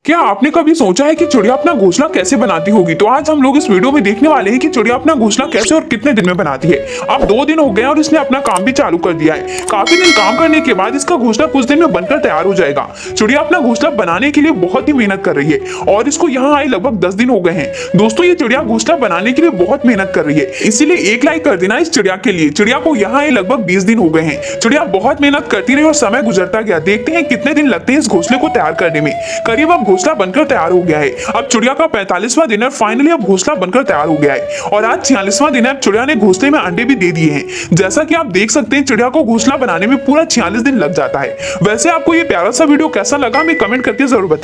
क्या आपने कभी सोचा है कि चिड़िया अपना घोंसला कैसे बनाती होगी? तो आज हम लोग इस वीडियो में देखने वाले हैं कि चिड़िया अपना घोंसला कैसे और कितने दिन में बनाती है। अब 2 दिन हो गए और इसने अपना काम भी चालू कर दिया है। काफी दिन काम करने के बाद इसका घोंसला कुछ दिन में बनकर तैयार हो जाएगा। चिड़िया अपना घोंसला बनाने के लिए बहुत ही मेहनत कर रही है और इसको यहाँ आए लगभग 10 दिन हो गए हैं। दोस्तों, ये चिड़िया घोंसला बनाने के लिए बहुत मेहनत कर रही है, इसीलिए एक लाइक कर देना इस चिड़िया के लिए। चिड़िया को यहाँ आए लगभग 20 दिन हो गए हैं। चिड़िया बहुत मेहनत करती रही और समय गुजरता गया। देखते हैं कितने दिन लगते हैं इस घोंसले को तैयार करने में। करीब अब घोंसला बनकर तैयार हो गया है। अब चिड़िया का 45वां दिन है। फाइनली अब घोंसला बनकर तैयार हो गया है और आज 46वां दिन है। अब चिड़िया ने घोंसले में अंडे भी दे दिए हैं। जैसा कि आप देख सकते हैं, चिड़िया को घोंसला बनाने में पूरा 46 दिन लग जाता है। वैसे आपको ये प्यारा सा वीडियो कैसा लगा, हमें कमेंट करके जरूर बताएं।